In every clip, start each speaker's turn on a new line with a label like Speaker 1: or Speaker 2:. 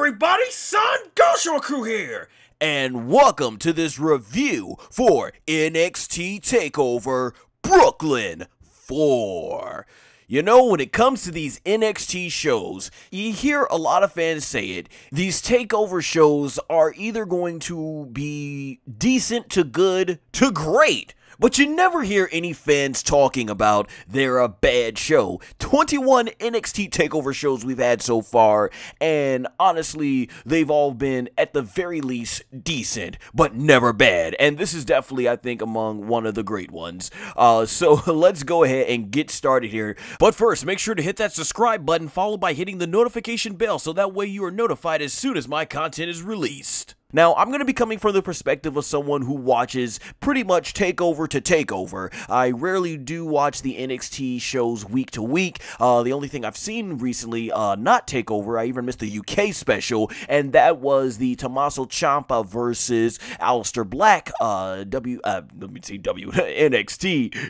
Speaker 1: everybody, SONGOSHUAKU'S here, and welcome to this review for NXT TakeOver Brooklyn 4. You know, when it comes to these NXT shows, you hear a lot of fans say it, these TakeOver shows are either going to be decent to good to great. But you never hear any fans talking about they're a bad show. 21 NXT TakeOver shows we've had so far, and honestly, they've all been, at the very least, decent, but never bad. And this is definitely, I think, among one of the great ones. So let's go ahead and get started here. But first, make sure to hit that subscribe button, followed by hitting the notification bell, so that way you are notified as soon as my content is released. Now, I'm going to be coming from the perspective of someone who watches pretty much TakeOver to TakeOver. I rarely do watch the NXT shows week to week. The only thing I've seen recently, not TakeOver, I even missed the UK special, and that was the Tommaso Ciampa versus Aleister Black, NXT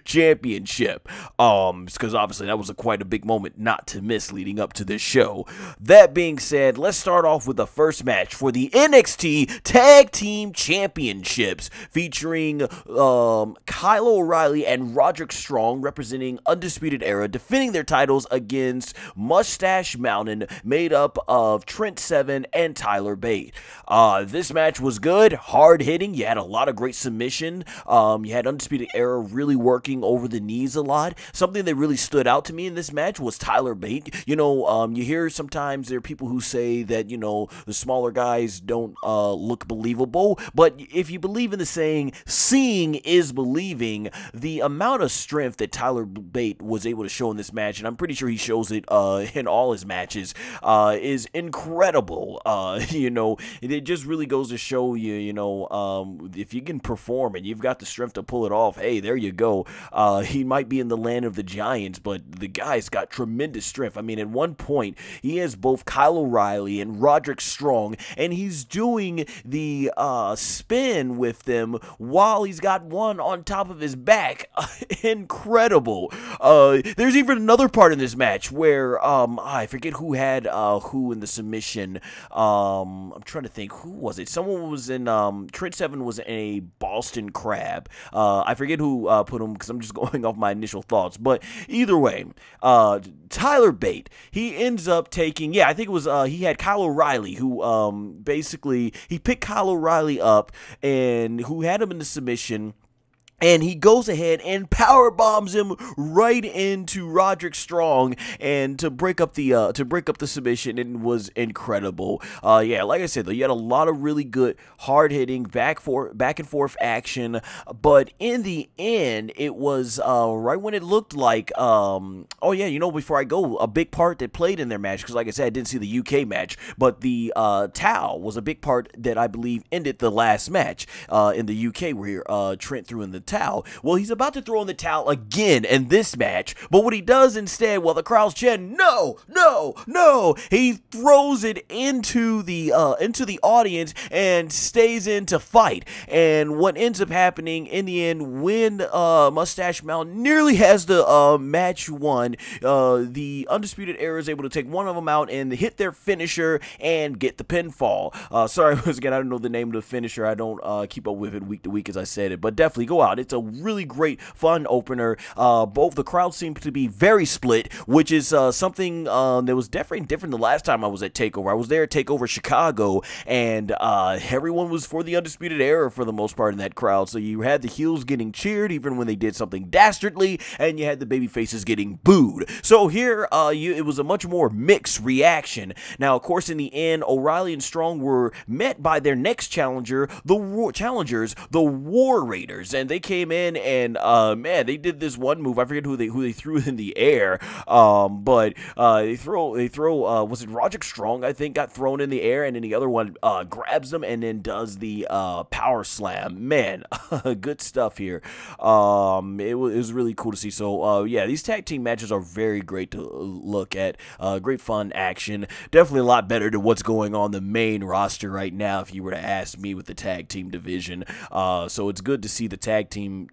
Speaker 1: Championship. Because obviously that was quite a big moment not to miss leading up to this show. That being said, let's start off with the first match for the NXT Tag Team Championships, featuring Kyle O'Reilly and Roderick Strong, representing Undisputed Era, defending their titles against Mustache Mountain, made up of Trent Seven and Tyler Bate. This match was good, hard-hitting. You had a lot of great submission. You had Undisputed Era really working over the knees a lot. Something that really stood out to me in this match was Tyler Bate. You know, you hear sometimes there are people who say that, you know, the smaller guys don't look believable, but if you believe in the saying, seeing is believing, the amount of strength that Tyler Bate was able to show in this match, and I'm pretty sure he shows it in all his matches, is incredible. You know, it just really goes to show you, you know, if you can perform and you've got the strength to pull it off, hey, there you go. He might be in the land of the giants, but the guy's got tremendous strength. I mean, at one point, he has both Kyle O'Reilly and Roderick Strong, and he's doing the spin with them while he's got one on top of his back. Incredible. There's even another part in this match where I forget who had who in the submission. I'm trying to think, who was it? Someone was in Trent Seven was in a Boston Crab. I forget who put him, because I'm just going off my initial thoughts, but either way, Tyler Bate, he ends up taking, yeah, I think it was he had Kyle O'Reilly, who basically he picked Kyle O'Reilly up and who had him in the submission. And he goes ahead and power bombs him right into Roderick Strong, and to break up the submission. It was incredible. Yeah, like I said, though, you had a lot of really good, hard hitting, back and forth action. But in the end, it was right when it looked like oh yeah, you know, before I go, a big part that played in their match, because like I said, I didn't see the UK match, but the towel was a big part that I believe ended the last match in the UK, where Trent threw in the towel. Well, he's about to throw in the towel again in this match, but what he does instead, while the crowd's chanting, "No, no, no," he throws it into the audience and stays in to fight. And what ends up happening in the end, when Mustache Mountain nearly has the match won, the Undisputed Era is able to take one of them out and hit their finisher and get the pinfall. Sorry, once again, I don't know the name of the finisher. I don't keep up with it week to week, as I said it, but definitely go out. It's a really great, fun opener. Both the crowd seemed to be very split, which is something that was definitely different the last time I was at TakeOver. I was there at TakeOver Chicago, and everyone was for the Undisputed Era for the most part in that crowd. So you had the heels getting cheered even when they did something dastardly, and you had the baby faces getting booed. So here, it was a much more mixed reaction. Now, of course, in the end, O'Reilly and Strong were met by their next challenger, the War Raiders, and they came in and man, they did this one move. I forget who they threw in the air, but they throw was it Roderick Strong, I think, got thrown in the air, and then the other one grabs them and then does the power slam. Man, good stuff here. It was really cool to see. So yeah, these tag team matches are very great to look at. Great fun action. Definitely a lot better than what's going on the main roster right now, if you were to ask me, with the tag team division. So it's good to see the tag team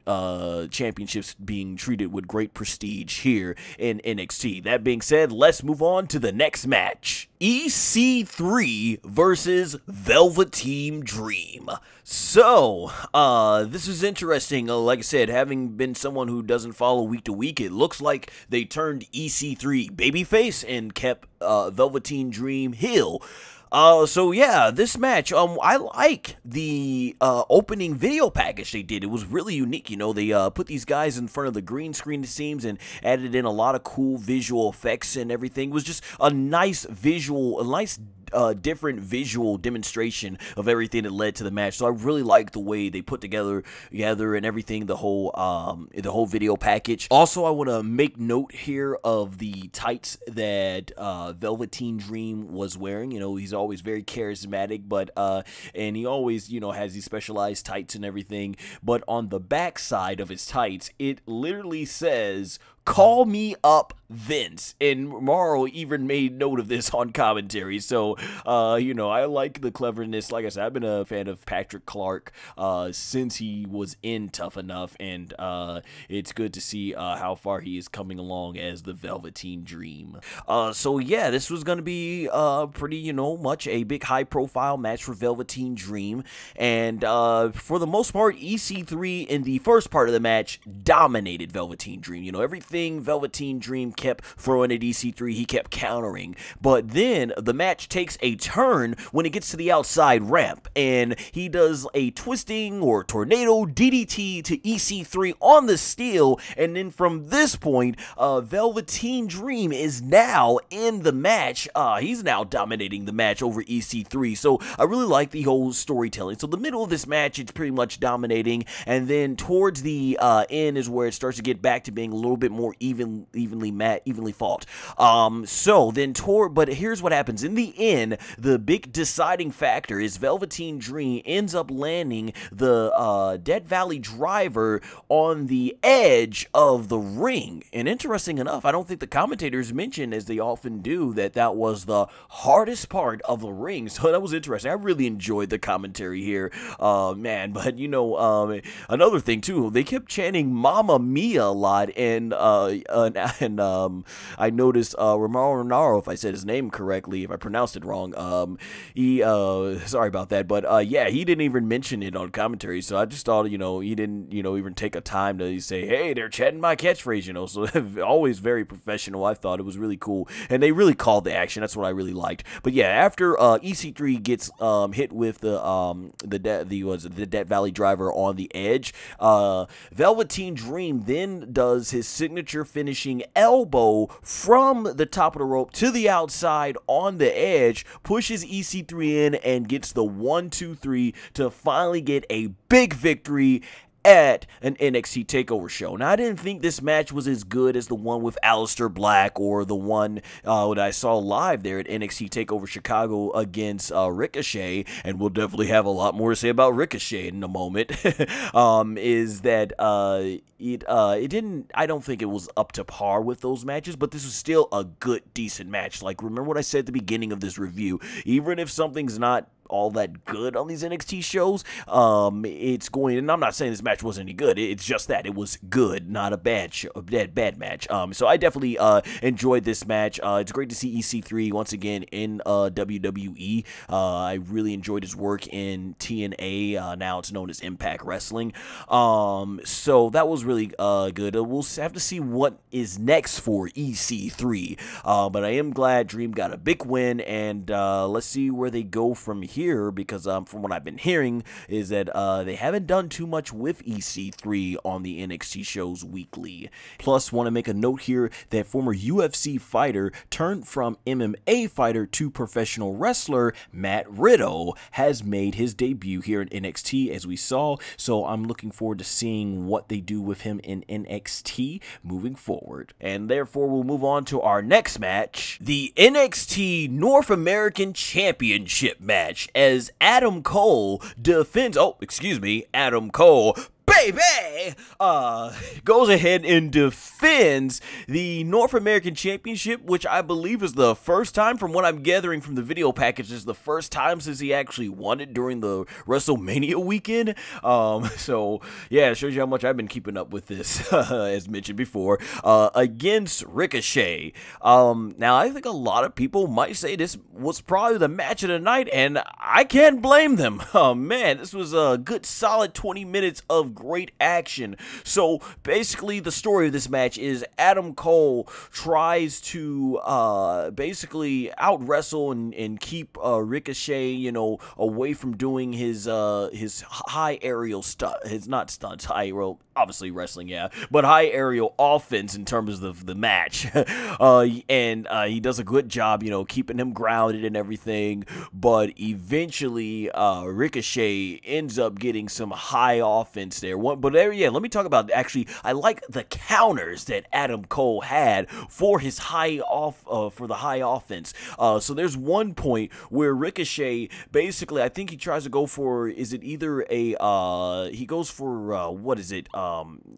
Speaker 1: championships being treated with great prestige here in NXT. That being said, let's move on to the next match. EC3 versus Velveteen Dream. So, this is interesting. Like I said, having been someone who doesn't follow week to week, it looks like they turned EC3 babyface and kept Velveteen Dream heel. So yeah, this match, I like the opening video package they did. It was really unique. You know, they put these guys in front of the green screen, it seems, and added in a lot of cool visual effects and everything. It was just a nice visual, a nice different visual demonstration of everything that led to the match. So I really like the way they put together and everything, the whole video package. Also, I want to make note here of the tights that Velveteen Dream was wearing. You know, he's always very charismatic, but and he always, you know, has these specialized tights and everything. But on the back side of his tights, it literally says, "Call me up, Vince." And Morrow even made note of this on commentary. So, you know, I like the cleverness. Like I said, I've been a fan of Patrick Clark since he was in Tough Enough, and it's good to see how far he is coming along as the Velveteen Dream. So yeah, this was going to be pretty, you know, much a big high-profile match for Velveteen Dream, and for the most part, EC3 in the first part of the match dominated Velveteen Dream. You know, everything Velveteen Dream kept throwing at EC3, he kept countering. But then the match takes a turn when it gets to the outside ramp, and he does a twisting or tornado DDT to EC3 on the steel, and then from this point, Velveteen Dream is now in the match. He's now dominating the match over EC3, so I really like the whole storytelling. So the middle of this match, it's pretty much dominating, and then towards the end is where it starts to get back to being a little bit more evenly fought. But here's what happens. In the end, the big deciding factor is Velveteen Dream ends up landing the Dead Valley Driver on the edge of the ring. And interesting enough, I don't think the commentators mentioned, as they often do, that that was the hardest part of the ring. So that was interesting. I really enjoyed the commentary here, man. But you know, another thing too, they kept chanting "Mamma Mia" a lot, and I noticed Romero Renaro, if I said his name correctly, if I pronounced it wrong, sorry about that, but yeah, he didn't even mention it on commentary, so I just thought, you know, he didn't, you know, even take a time to say, hey, they're chanting my catchphrase, you know, so always very professional. I thought it was really cool, and they really called the action. That's what I really liked. But yeah, after EC3 gets hit with the Death Valley Driver on the edge, Velveteen Dream then does his signature finishing elbow from the top of the rope to the outside on the edge, pushes EC3 in, and gets the 1-2-3 to finally get a big victory at an NXT TakeOver show. Now, I didn't think this match was as good as the one with Aleister Black or the one that I saw live there at NXT TakeOver Chicago against Ricochet, and we'll definitely have a lot more to say about Ricochet in a moment. Is that it didn't, I don't think it was up to par with those matches, but this was still a good, decent match. Like, remember what I said at the beginning of this review, even if something's not all that good on these NXT shows, it's going, and I'm not saying this match wasn't any good, it's just that it was good, not a bad show, bad match. So I definitely enjoyed this match. It's great to see EC3 once again in WWE. I really enjoyed his work in TNA, now it's known as Impact Wrestling. So that was really good. We'll have to see what is next for EC3, but I am glad Dream got a big win, and let's see where they go from here, because from what I've been hearing is that they haven't done too much with EC3 on the NXT shows weekly. Plus, want to make a note here that former UFC fighter turned from MMA fighter to professional wrestler Matt Riddle has made his debut here in NXT, as we saw, so I'm looking forward to seeing what they do with him in NXT moving forward. And therefore, we'll move on to our next match, the NXT North American Championship match, as Adam Cole defends, Adam Cole, baby, goes ahead and defends the North American Championship, which I believe is the first time, from what I'm gathering from the video package, is the first time since he actually won it during the WrestleMania weekend. So yeah, it shows you how much I've been keeping up with this, as mentioned before, against Ricochet. Now I think a lot of people might say this was probably the match of the night, and I can't blame them. Oh man, this was a good solid 20 minutes of great action. So basically the story of this match is Adam Cole tries to basically out wrestle and keep Ricochet, you know, away from doing his high aerial stunt, his not stunts, high aerial, obviously wrestling, yeah, but high aerial offense in terms of the match. And he does a good job, you know, keeping him grounded and everything, but eventually Ricochet ends up getting some high offense there. But yeah, let me talk about, actually, I like the counters that Adam Cole had for his for the high offense. So there's one point where Ricochet basically, I think he tries to go for, is it either a he goes for what is it,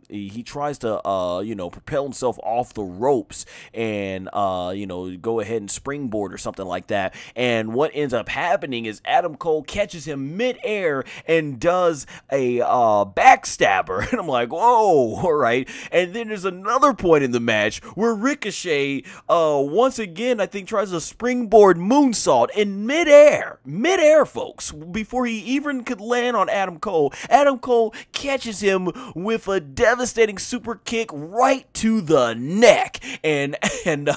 Speaker 1: he tries to you know, propel himself off the ropes and you know, go ahead and springboard or something like that, and what ends up happening is Adam Cole catches him mid-air and does a backstabber, and I'm like, whoa, all right. And then there's another point in the match where Ricochet once again, I think, tries a springboard moonsault in mid-air, folks, before he even could land on Adam Cole. Adam Cole catches him with a devastating super kick right to the neck, and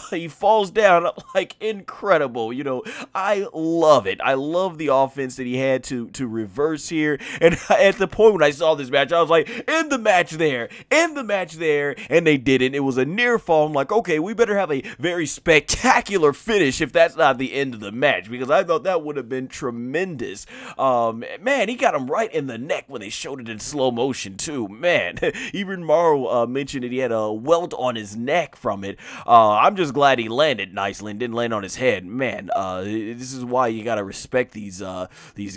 Speaker 1: he falls down. Like, incredible. You know, I love it. I love the offense that he had to reverse here. And at the point when I saw this match, I was like, end the match there, and they didn't. It was a near fall. I'm like, okay, we better have a very spectacular finish if that's not the end of the match, because I thought that would have been tremendous. Man, he got him right in the neck when they showed it in slow motion too. Man, even Morrow mentioned that he had a welt on his neck from it. I'm just glad he landed nicely and didn't land on his head. Man, this is why you gotta respect these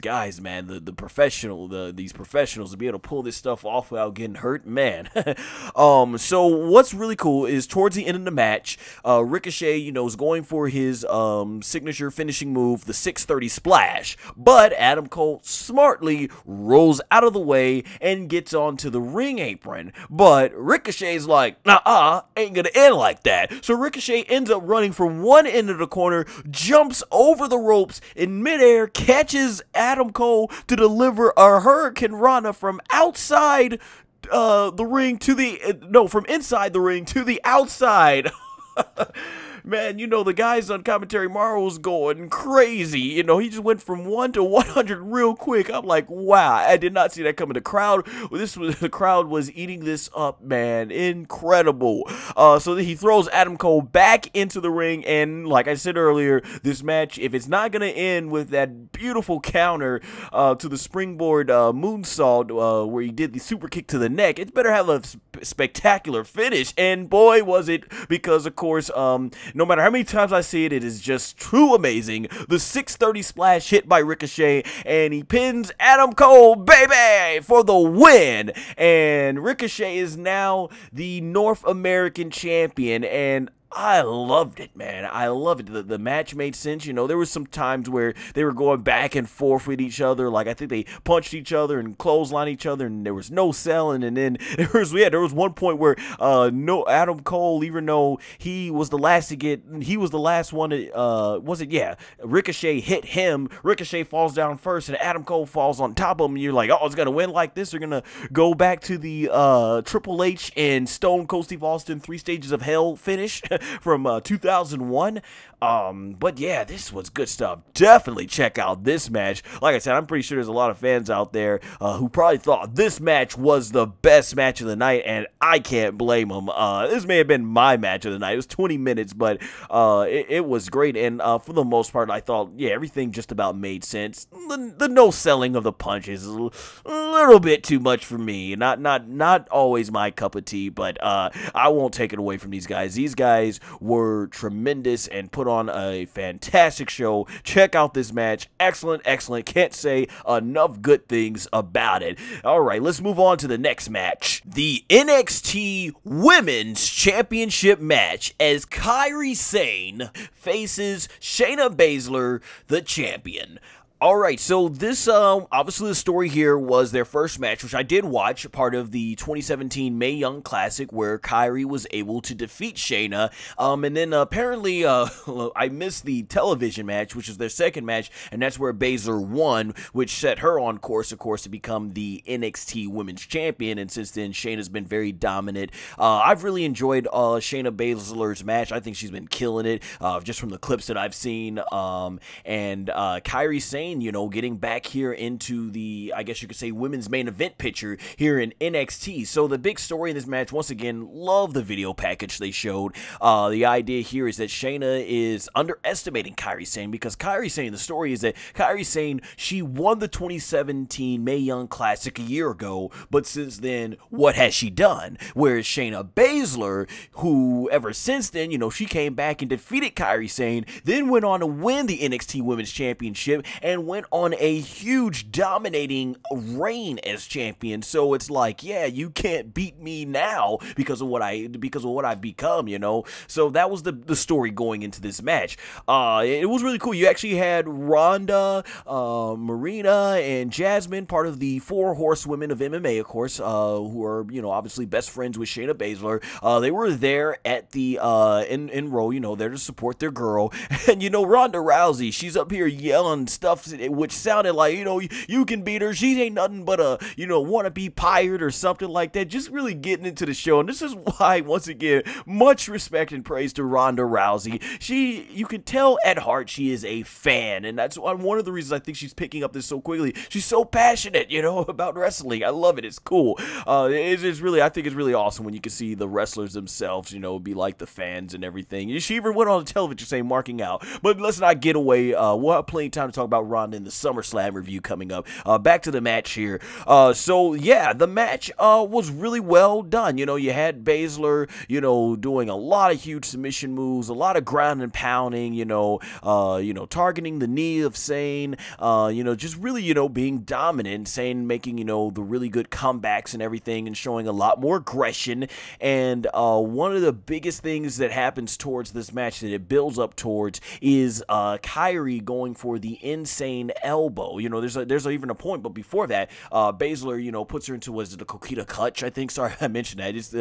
Speaker 1: guys, man. These professionals to be able to pull this stuff off without getting hurt, man. So what's really cool is towards the end of the match, Ricochet, you know, is going for his signature finishing move, the 630 splash, but Adam Cole smartly rolls out of the way and gets onto the ring apron. But Ricochet's like, nah, ain't gonna end like that. So Ricochet ends up running from one end of the corner, jumps over the ropes in midair, catches Adam Cole to deliver a Hurricane Rana from outside the ring to the from inside the ring to the outside. Man, you know, the guys on commentary, Morrow, was going crazy. You know, he just went from 1 to 100 real quick. I'm like, wow, I did not see that coming. The crowd was eating this up, man. Incredible. So he throws Adam Cole back into the ring, and like I said earlier, this match, if it's not going to end with that beautiful counter to the springboard moonsault where he did the super kick to the neck, it better have a spectacular finish. And boy, was it, because of course, no matter how many times I see it, it is just too amazing. The 630 splash hit by Ricochet, and he pins Adam Cole, baby, for the win. And Ricochet is now the North American champion, and I loved it, man. I loved it. The match made sense. You know, there was some times where they were going back and forth with each other. Like, I think they punched each other and clotheslined each other, and there was no selling. And then there was one point where no Adam Cole, even though he was the last to get, he was the last one to, yeah, Ricochet hit him. Ricochet falls down first, and Adam Cole falls on top of him. And you're like, oh, it's gonna win like this. They're gonna go back to the Triple H and Stone Cold Steve Austin 3 Stages of Hell finish from 2001. But yeah, this was good stuff. Definitely check out this match. Like I said, I'm pretty sure there's a lot of fans out there who probably thought this match was the best match of the night, and I can't blame them. This may have been my match of the night. It was 20 minutes, but it was great, and for the most part, I thought, yeah, everything just about made sense. The no selling of the punches is a little bit too much for me. Not always my cup of tea, but I won't take it away from these guys. These guys guys were tremendous and put on a fantastic show. Check out this match. Excellent, excellent. Can't say enough good things about it. All right, let's move on to the next match. The NXT Women's Championship match as Kairi Sane faces Shayna Baszler, the champion. Alright, so this, obviously the story here was their first match, which I did watch, part of the 2017 Mae Young Classic, where Kairi was able to defeat Shayna, and then apparently, I missed the television match, which is their second match, and that's where Baszler won, which set her on course, of course, to become the NXT Women's Champion, and since then, Shayna's been very dominant. I've really enjoyed, Shayna Baszler's match. I think she's been killing it, just from the clips that I've seen, and Kairi Sane, you know, getting back here into the, I guess you could say, women's main event picture here in NXT. So the big story in this match, once again, love the video package they showed. The idea here is that Shayna is underestimating Kairi Sane, because Kairi Sane, the story is that Kairi Sane, she won the 2017 Mae Young Classic a year ago, but since then, what has she done? Whereas Shayna Baszler, who ever since then, you know, she came back and defeated Kairi Sane, then went on to win the NXT Women's Championship, and went on a huge dominating reign as champion. So it's like, yeah, you can't beat me now because of what I've become, you know. So that was the story going into this match. It was really cool. You actually had Ronda, Marina, and Jasmine, part of the 4 horsewomen of MMA, of course, who are, you know, obviously best friends with Shayna Baszler. They were there at the in Raw, you know, there to support their girl. And you know, Ronda Rousey, she's up here yelling stuff which sounded like, you know, you can beat her, she ain't nothing but a, you know, wannabe pirate or something like that. Just really getting into the show. And this is why, once again, much respect and praise to Ronda Rousey. You can tell at heart she is a fan, and that's one of the reasons I think she's picking up this so quickly. She's so passionate, you know, about wrestling. I love it. It's cool. It's really, I think it's really awesome when you can see the wrestlers themselves, you know, be like the fans and everything. She even went on the television saying marking out. But let's not get away. We'll have plenty of time to talk about Ronda in the SummerSlam review coming up. Back to the match here. So yeah, the match was really well done. You know, you had Baszler, you know, doing a lot of huge submission moves, a lot of ground and pounding, you know, targeting the knee of Sane, you know, just really, you know, being dominant, Sane making, you know, the really good comebacks and everything, and showing a lot more aggression. And one of the biggest things that happens towards this match, that it builds up towards, is Kairi going for the insane elbow. You know, there's even a point, but before that, Baszler, you know, puts her into, was it the Coquina Clutch, I think? Sorry, I mentioned that. It's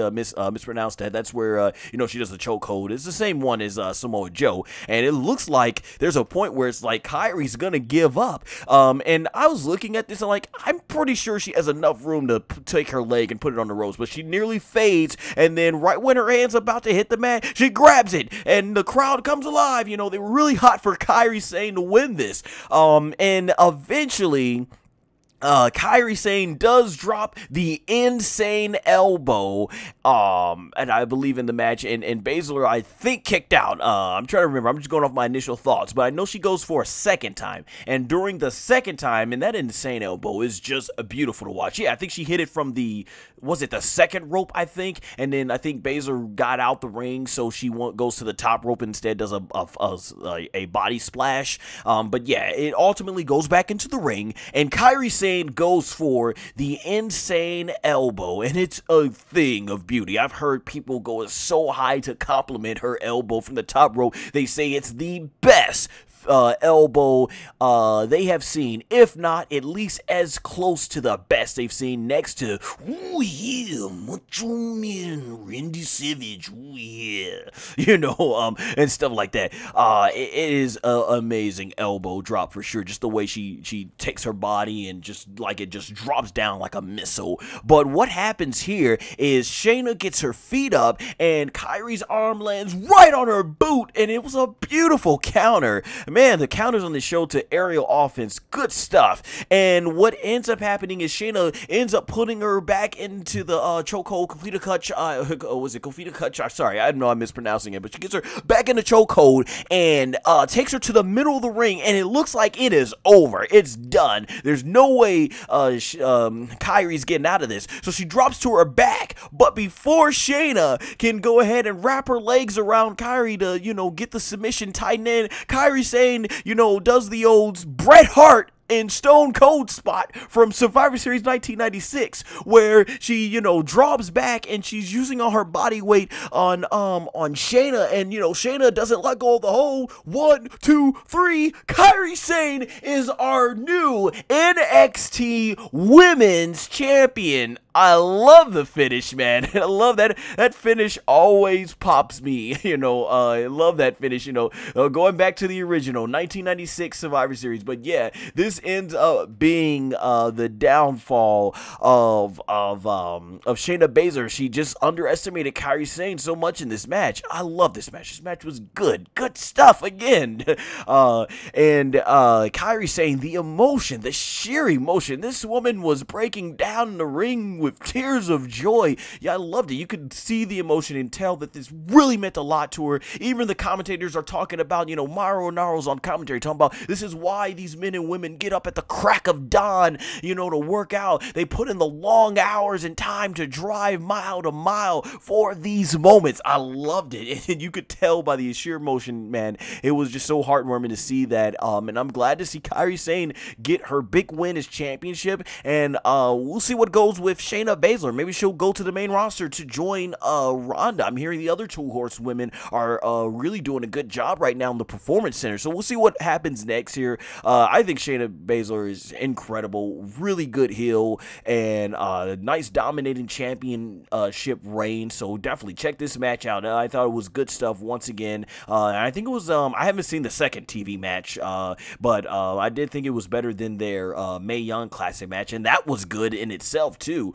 Speaker 1: mispronounced that. That's where, you know, she does the chokehold. It's the same one as Samoa Joe, and it looks like there's a point where it's like Kairi's gonna give up. And I was looking at this and like, I'm pretty sure she has enough room to take her leg and put it on the ropes, but she nearly fades, and then right when her hand's about to hit the mat, she grabs it, and the crowd comes alive. You know, they were really hot for Kairi Sane to win this. And eventually, Kairi Sane does drop the insane elbow, and I believe in the match, and Baszler, I think, kicked out. I'm trying to remember. I'm just going off my initial thoughts, but I know she goes for a second time, and during the second time, and that insane elbow is just beautiful to watch. Yeah, I think she hit it from the, was it the second rope, I think, and then I think Baszler got out the ring, so she goes to the top rope and instead does a body splash. But yeah, it ultimately goes back into the ring, and Kairi Sane goes for the insane elbow, and it's a thing of beauty. I've heard people go so high to compliment her elbow from the top rope. They say it's the best elbow they have seen, if not at least as close to the best they've seen, next to, ooh yeah, Macho Man Randy Savage, ooh yeah, you know, and stuff like that. It is an amazing elbow drop for sure, just the way she takes her body and just like it just drops down like a missile. But what happens here is Shayna gets her feet up and Kairi's arm lands right on her boot, and it was a beautiful counter. man, the counters on the show to aerial offense, good stuff. And what ends up happening is Shayna ends up putting her back into the chokehold, complete cut. Was it complete cut? Sorry, I know I'm mispronouncing it, but she gets her back in the chokehold and takes her to the middle of the ring, and it looks like it is over. It's done. There's no way Kairi's getting out of this. So she drops to her back, but before Shayna can go ahead and wrap her legs around Kairi to, you know, get the submission tightened in, Kairi Sane, you know, does the old Bret Hart in Stone Cold spot from Survivor Series 1996, where she, you know, drops back and she's using all her body weight on Shayna, and, you know, Shayna doesn't let go of the hold. 1, 2, 3. Kairi Sane is our new NXT Women's Champion. I love the finish, man. I love that. That finish always pops me. You know, I love that finish. You know, going back to the original 1996 Survivor Series. But yeah, this ends up being the downfall of Shayna Baszler. She just underestimated Kairi Sane so much in this match. I love this match. This match was good stuff again. And Kairi Sane, the emotion, the sheer emotion. This woman was breaking down in the ring with tears of joy. Yeah, I loved it. You could see the emotion and tell that this really meant a lot to her. Even the commentators are talking about, you know, Mauro Naro's on commentary talking about this is why these men and women get up at the crack of dawn, you know, to work out. They put in the long hours and time to drive mile to mile for these moments. I loved it. And you could tell by the sheer emotion, man, it was just so heartwarming to see that. And I'm glad to see Kairi Sane get her big win as championship. And we'll see what goes with Shayna Baszler. Maybe she'll go to the main roster to join Ronda. I'm hearing the other two horsewomen are really doing a good job right now in the Performance Center. So we'll see what happens next here. I think Shayna Baszler is incredible. Really good heel and nice dominating championship reign. So definitely check this match out. I thought it was good stuff once again. I think it was, I haven't seen the second TV match, but I did think it was better than their Mae Young Classic match, and that was good in itself too.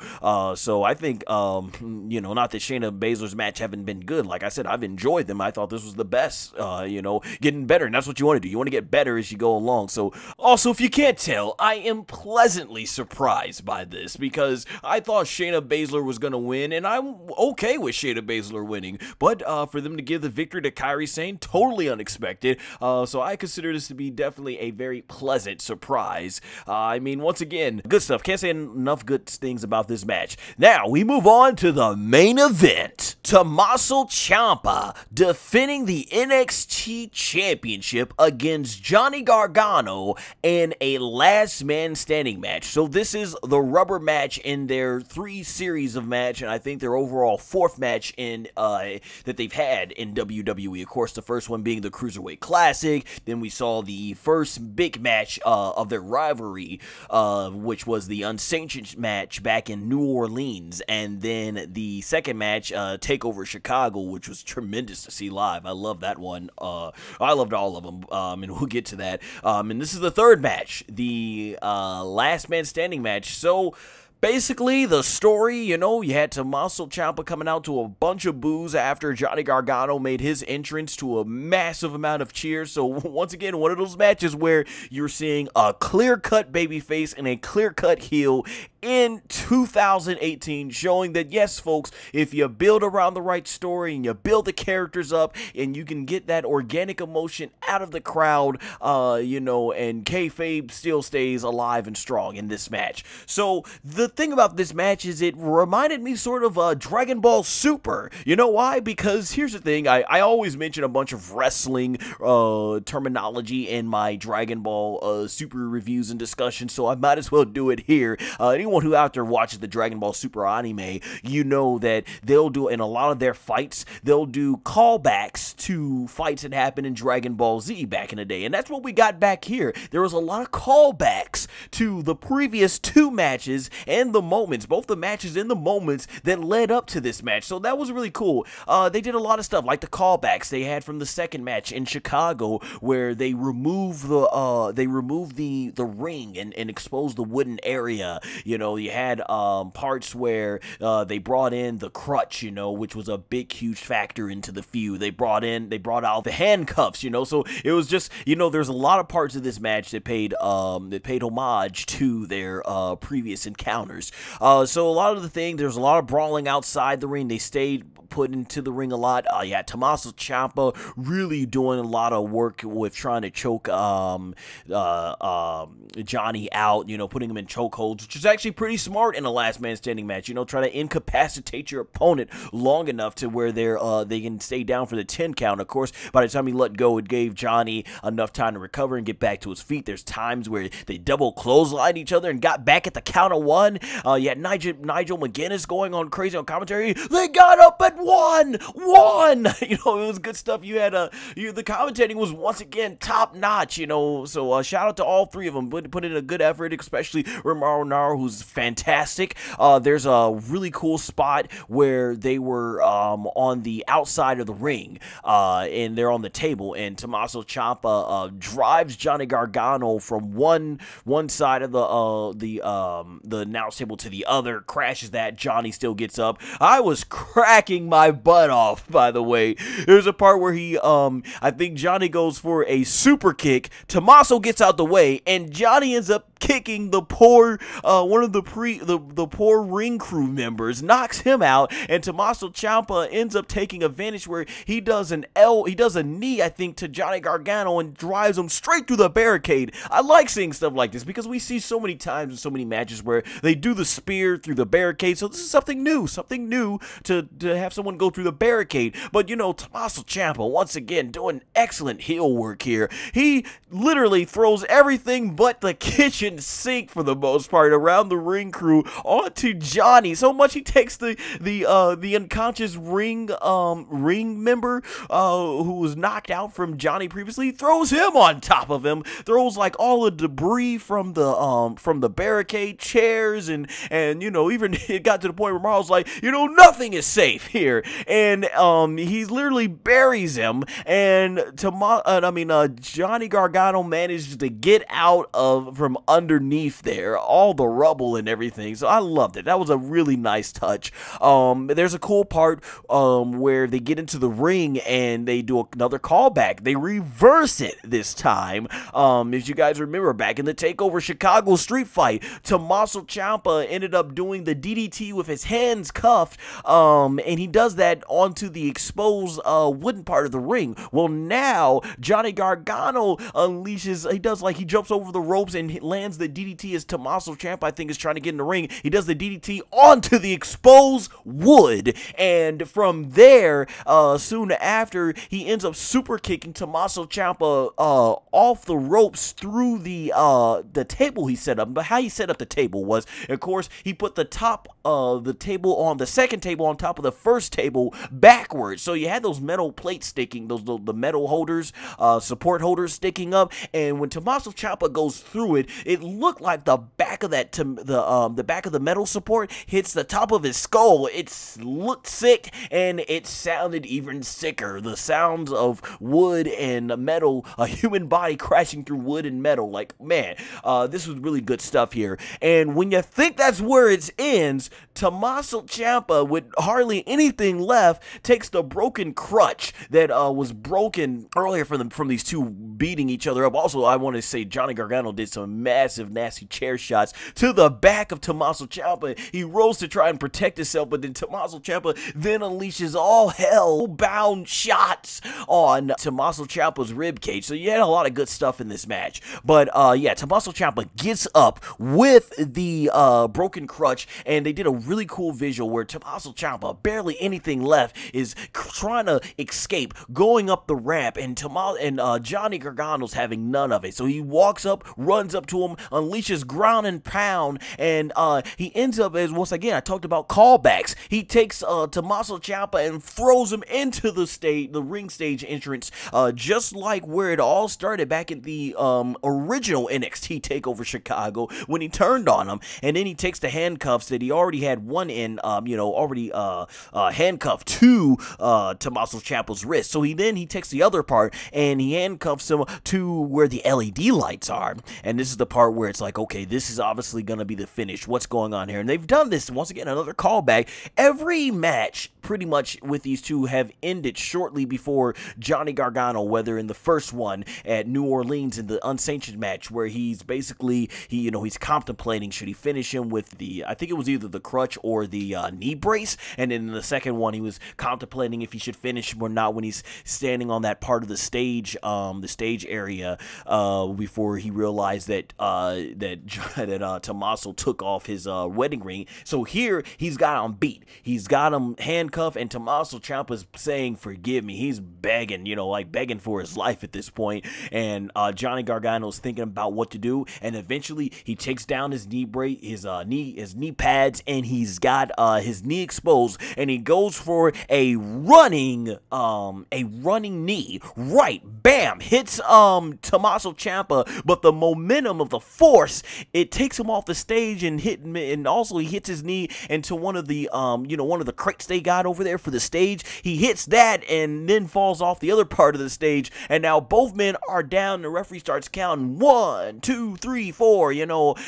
Speaker 1: So I think, you know, not that Shayna Baszler's match haven't been good. Like I said, I've enjoyed them. I thought this was the best, you know, getting better. And that's what you want to do. You want to get better as you go along. So also, if you can't tell, I am pleasantly surprised by this because I thought Shayna Baszler was going to win, and I'm okay with Shayna Baszler winning. But for them to give the victory to Kairi Sane, totally unexpected. So I consider this to be definitely a very pleasant surprise. I mean, once again, good stuff. Can't say enough good things about this match. Now, we move on to the main event. Tommaso Ciampa defending the NXT Championship against Johnny Gargano in a last man standing match. So this is the rubber match in their 3 series of match, and I think their overall 4th match in that they've had in WWE. Of course, the first one being the Cruiserweight Classic. Then we saw the first big match of their rivalry, which was the Unsanctioned match back in New Orleans, and then the second match, TakeOver Chicago, which was tremendous to see live. I love that one. I loved all of them, and we'll get to that. And this is the 3rd match, the last man standing match. So basically, the story, you know, you had Tommaso Ciampa coming out to a bunch of boos after Johnny Gargano made his entrance to a massive amount of cheers. So once again, one of those matches where you're seeing a clear-cut babyface and a clear-cut heel in 2018, showing that, yes, folks, if you build around the right story and you build the characters up and you can get that organic emotion out of the crowd, you know, and kayfabe still stays alive and strong in this match. So the thing about this match is it reminded me sort of Dragon Ball Super. You know why? Because here's the thing, I always mention a bunch of wrestling terminology in my Dragon Ball Super reviews and discussions, so I might as well do it here. Anyone who out there watches the Dragon Ball Super anime, you know that they'll do, in a lot of their fights, they'll do callbacks to fights that happened in Dragon Ball Z back in the day, and that's what we got back here. There was a lot of callbacks to the previous 2 matches and the moments, both the matches and the moments that led up to this match. So that was really cool. They did a lot of stuff, like the callbacks they had from the second match in Chicago, where they removed the ring and exposed the wooden area, you know, know, you had parts where they brought in the crutch, you know, which was a big, huge factor into the feud. They brought out the handcuffs, you know, so it was just, you know, there's a lot of parts of this match that paid homage to their previous encounters. So a lot of the things, there's a lot of brawling outside the ring. They stayed put into the ring a lot. Yeah, Tommaso Ciampa really doing a lot of work with trying to choke Johnny out, you know, putting him in chokeholds, which is actually pretty smart in a last man standing match. You know, try to incapacitate your opponent long enough to where they can stay down for the 10 count. Of course, by the time he let go, it gave Johnny enough time to recover and get back to his feet. There's times where they double clotheslined each other and got back at the count of one. You had Nigel McGuinness going on crazy on commentary. They got up at one. You know, it was good stuff. You had the commentating was once again top notch. You know, so shout out to all three of them. Put in a good effort, especially Romero Naro, who's fantastic. There's a really cool spot where they were on the outside of the ring, and they're on the table, and Tommaso Ciampa drives Johnny Gargano from one side of the announce table to the other, crashes that. Johnny still gets up. I was cracking my butt off, by the way. There's a part where he I think Johnny goes for a super kick. Tommaso gets out the way, and Johnny ends up kicking the poor one of the poor ring crew members, knocks him out, and Tommaso Ciampa ends up taking advantage where he does a knee, I think, to Johnny Gargano and drives him straight through the barricade. I like seeing stuff like this because we see so many times in so many matches where they do the spear through the barricade. So this is something new to have someone go through the barricade. But you know, Tommaso Ciampa once again doing excellent heel work here. He literally throws everything but the kitchen sink for the most part around the ring crew onto Johnny. So much he takes the unconscious ring member who was knocked out from Johnny previously, throws him on top of him, throws like all the debris from the barricade, chairs, and you know, even it got to the point where Marl's like, you know, nothing is safe here, and he literally buries him, and Johnny Gargano managed to get out from underneath there, all the rubble and everything. So I loved it. That was a really nice touch. There's a cool part where they get into the ring and they do another callback. They reverse it this time. If you guys remember, back in the TakeOver Chicago street fight, Tommaso Ciampa ended up doing the DDT with his hands cuffed, and he does that onto the exposed wooden part of the ring. Well, now Johnny Gargano unleashes, he jumps over the ropes and lands the DDT as Tommaso Ciampa, I think, is trying to get in the ring. He does the DDT onto the exposed wood, and from there, soon after, he ends up super kicking Tommaso Ciampa off the ropes through the table he set up. But how he set up the table was, of course, he put the top of the table on the second table on top of the first table backwards. So you had those metal plates sticking, the metal holders, support holders sticking up, and when Tommaso Ciampa goes through it, it looked like the back of the back of the metal support hits the top of his skull. It looked sick, and it sounded even sicker. The sounds of wood and metal, a human body crashing through wood and metal. Like, man, this was really good stuff here. And when you think that's where it ends, Tommaso Ciampa, with hardly anything left, takes the broken crutch that was broken earlier from these two beating each other up. Also, I want to say Johnny Gargano did some massive, nasty chair shots to the back of Tommaso Ciampa. He rose to try and protect himself, but then Tommaso Ciampa then unleashes all hell-bound shots on Tommaso Ciampa's ribcage. So you had a lot of good stuff in this match. But yeah, Tommaso Ciampa gets up with the broken crutch, and they did a really cool visual where Tommaso Ciampa, barely anything left, is trying to escape, going up the ramp, and Johnny Gargano's having none of it. So he walks up, runs up to him, unleashes ground and pound, and he ends up, as once again I talked about callbacks, he takes Tommaso Ciampa and throws him into the ring stage entrance, just like where it all started back in the original NXT TakeOver Chicago when he turned on him. And then he takes the handcuffs that he already had one in, already handcuffed to Tommaso Ciampa's wrist. So he takes the other part and he handcuffs him to where the LED lights are. And this is the part where it's like, okay, this is obviously going to be the finish. What's going on here? And they've done this, once again, another callback. Every match pretty much with these two have ended shortly before Johnny Gargano, whether in the first one at New Orleans in the unsanctioned match where he's basically, he's contemplating should he finish him with the, I think it was either the crutch or the knee brace, and then in the second one he was contemplating if he should finish him or not when he's standing on that part of the stage area before he realized that Tommaso took off his wedding ring. So here he's got him beat, he's got him handcuffed, and Tommaso Ciampa's saying forgive me. He's begging, like begging for his life at this point, and Johnny Gargano's thinking about what to do, and eventually he takes down his knee brace, his knee pads, and he's got his knee exposed, and he goes for a running knee, right, bam, hits Tommaso Ciampa, but the momentum of the force, it takes him off the stage and also he hits his knee into one of the one of the crates they got over there for the stage. He hits that and then falls off the other part of the stage, and now both men are down. The referee starts counting 1, 2, 3, 4,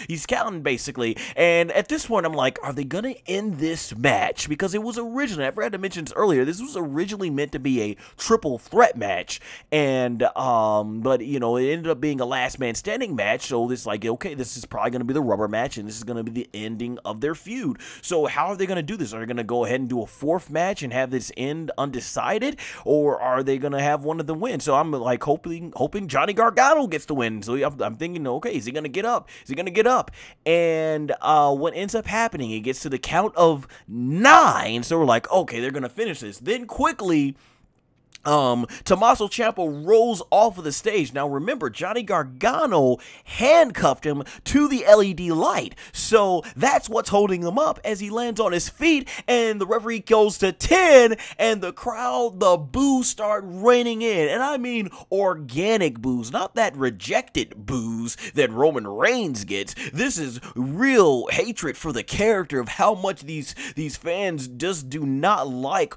Speaker 1: he's counting basically, and at this point I'm like, are they gonna end this match? Because it was originally, I forgot to mention this earlier, this was originally meant to be a triple threat match, and but it ended up being a last man standing match, so it's like, okay, this is probably gonna be the rubber match, and this is gonna be the ending of their feud. So how are they gonna do this? Are they gonna go ahead and do a fourth match and have this end undecided, or are they gonna have one of them win? So I'm like hoping Johnny Gargano gets the win. So I'm thinking, okay, is he gonna get up? Is he gonna get up? And what ends up happening, it gets to the count of 9. So we're like, okay, they're gonna finish this. Then quickly, Tommaso Ciampa rolls off of the stage. Now remember, Johnny Gargano handcuffed him to the LED light, so that's what's holding him up as he lands on his feet, and the referee goes to 10, and the crowd, the boos start raining in, and I mean organic boos, not that rejected boos that Roman Reigns gets. This is real hatred for the character of how much these fans just do not like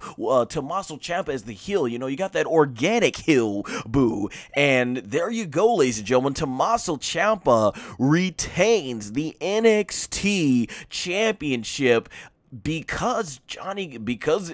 Speaker 1: Tommaso Ciampa as the heel. You got that organic heel boo, and there you go, ladies and gentlemen. Tommaso Ciampa retains the NXT Championship because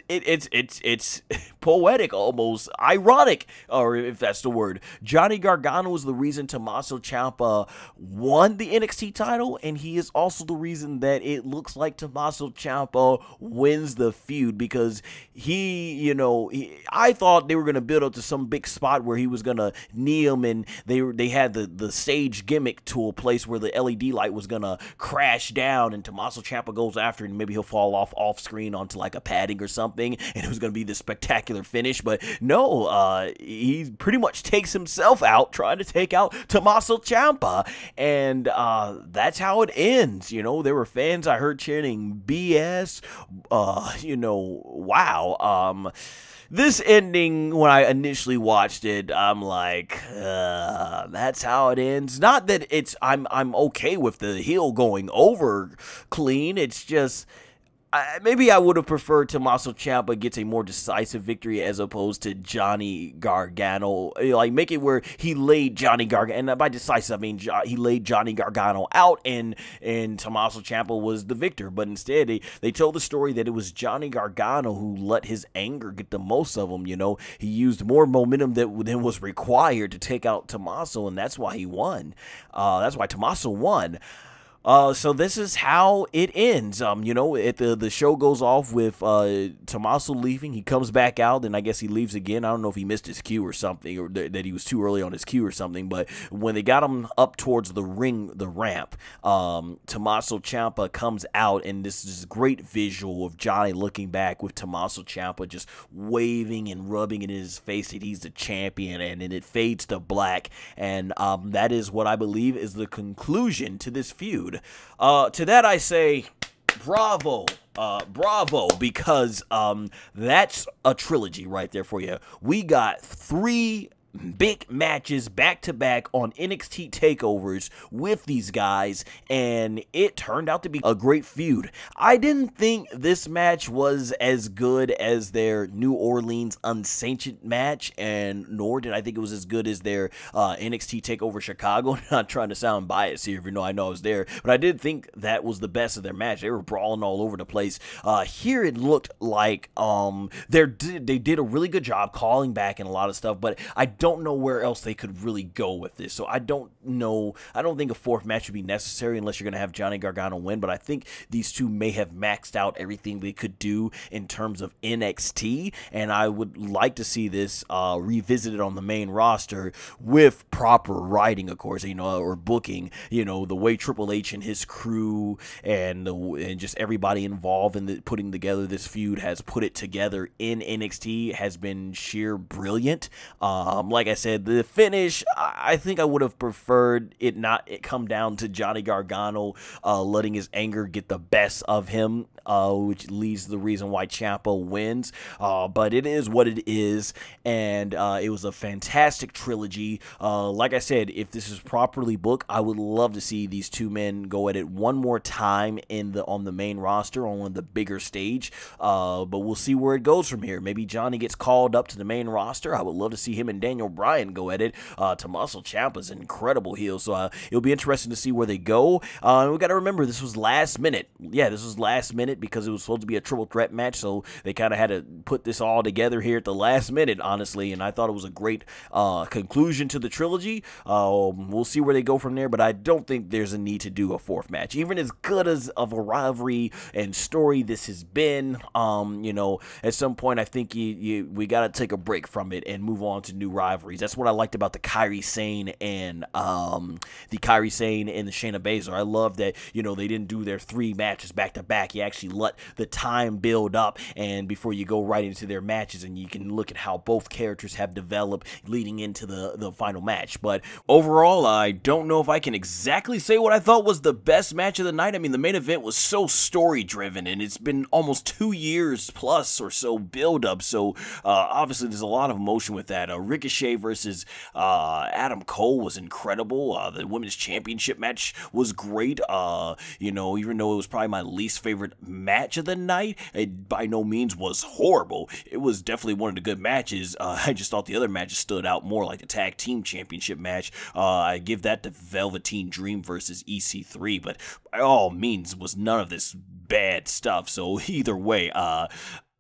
Speaker 1: it's poetic, almost ironic, or if that's the word. Johnny Gargano is the reason Tommaso Ciampa won the NXT title, and he is also the reason that it looks like Tommaso Ciampa wins the feud, because I thought they were gonna build up to some big spot where he was gonna knee him, and they had the stage gimmick to a place where the LED light was gonna crash down, and Tommaso Ciampa goes after it, and maybe he'll fall off screen onto like a padding or something, and it was going to be this spectacular finish. But no, he pretty much takes himself out trying to take out Tommaso Ciampa, and that's how it ends. There were fans I heard chanting BS. Wow. This ending, when I initially watched it, I'm like, that's how it ends. Not that I'm okay with the heel going over clean. It's just, maybe I would have preferred Tommaso Ciampa gets a more decisive victory as opposed to Johnny Gargano. Like, make it where he laid Johnny Gargano, and by decisive I mean he laid Johnny Gargano out, and Tommaso Ciampa was the victor. But instead, they told the story that it was Johnny Gargano who let his anger get the most of him. He used more momentum than was required to take out Tommaso, and that's why he won. That's why Tommaso won. So this is how it ends. The show goes off with Tommaso leaving. He comes back out, and I guess he leaves again. I don't know if he missed his cue or something, or that he was too early on his cue or something. But when they got him up towards the ramp, Tommaso Ciampa comes out, and this is this great visual of Johnny looking back with Tommaso Ciampa just waving and rubbing in his face that he's the champion, and then it fades to black, and that is what I believe is the conclusion to this feud. To that I say, bravo, because that's a trilogy right there for you. We got 3 big matches back to back on NXT TakeOvers with these guys, and it turned out to be a great feud. I didn't think this match was as good as their New Orleans Unsanctioned match, and nor did I think it was as good as their NXT TakeOver Chicago. Not trying to sound biased here, even though I know I was there, but I did think that was the best of their match. They were brawling all over the place. Here it looked like they did a really good job calling back and a lot of stuff, but I don't know where else they could really go with this. So I don't know. I don't think a fourth match would be necessary unless you're going to have Johnny Gargano win, but I think these two may have maxed out everything they could do in terms of NXT, and I would like to see this revisited on the main roster with proper writing, of course, or booking, the way Triple H and his crew and just everybody involved in putting together this feud has put it together in NXT has been sheer brilliant. Like I said, the finish, I think I would have preferred it come down to Johnny Gargano letting his anger get the best of him, which leads to the reason why Ciampa wins. But it is what it is, and it was a fantastic trilogy. Like I said, if this is properly booked, I would love to see these two men go at it one more time on the main roster on the bigger stage. But we'll see where it goes from here. Maybe Johnny gets called up to the main roster. I would love to see him and Daniel Bryan go at it. Tommaso Ciampa's an incredible heel, so it'll be interesting to see where they go. We got to remember, this was last minute. Yeah, this was last minute because it was supposed to be a triple threat match, so they kind of had to put this all together here at the last minute, honestly, and I thought it was a great conclusion to the trilogy. We'll see where they go from there, but I don't think there's a need to do a fourth match. Even as good as of a rivalry and story this has been, at some point I think we got to take a break from it and move on to new rivalries. That's what I liked about the Kairi Sane and the Shayna Baszler. I love that, they didn't do their 3 matches back to back. You actually let the time build up and before you go right into their matches, and you can look at how both characters have developed leading into the final match. But overall, I don't know if I can exactly say what I thought was the best match of the night. I mean, the main event was so story driven, and it's been almost 2 years plus or so build up, so obviously there's a lot of emotion with that. Ricochet versus Adam Cole was incredible. The women's championship match was great. Even though it was probably my least favorite match of the night, it by no means was horrible. It was definitely one of the good matches. I just thought the other matches stood out more, like the tag team championship match. I give that to Velveteen Dream versus EC3, but by all means was none of this bad stuff. So either way,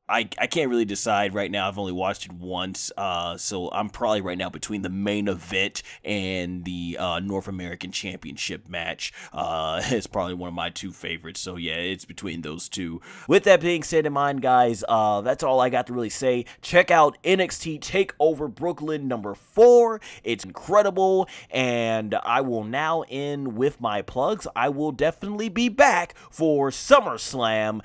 Speaker 1: I can't really decide right now. I've only watched it once, so I'm probably right now between the main event and the North American Championship match. It's probably one of my 2 favorites, so yeah, it's between those 2. With that being said in mind, guys, that's all I got to really say. Check out NXT TakeOver Brooklyn number 4. It's incredible, and I will now end with my plugs. I will definitely be back for SummerSlam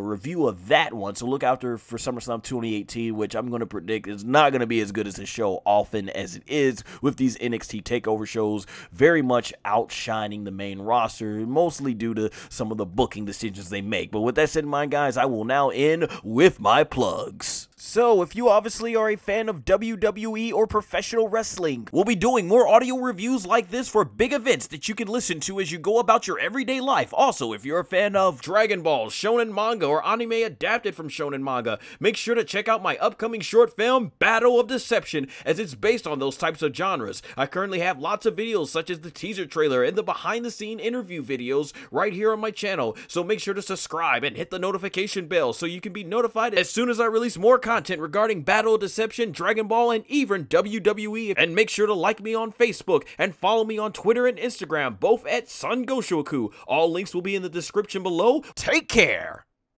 Speaker 1: review of that one, so look out for SummerSlam 2018, which I'm going to predict is not going to be as good as the show often as it is with these NXT TakeOver shows, very much outshining the main roster, mostly due to some of the booking decisions they make. But with that said in mind, guys, I will now end with my plugs. So, if you obviously are a fan of WWE or professional wrestling, we'll be doing more audio reviews like this for big events that you can listen to as you go about your everyday life. Also, if you're a fan of Dragon Ball, shonen manga, or anime adapted from shonen manga, make sure to check out my upcoming short film, Battle of Deception, as it's based on those types of genres. I currently have lots of videos such as the teaser trailer and the behind-the-scene interview videos right here on my channel, so make sure to subscribe and hit the notification bell so you can be notified as soon as I release more content regarding Battle of Deception, Dragon Ball, and even WWE. And make sure to like me on Facebook and follow me on Twitter and Instagram, both at SONGOSHUAKU. All links will be in the description below. Take care!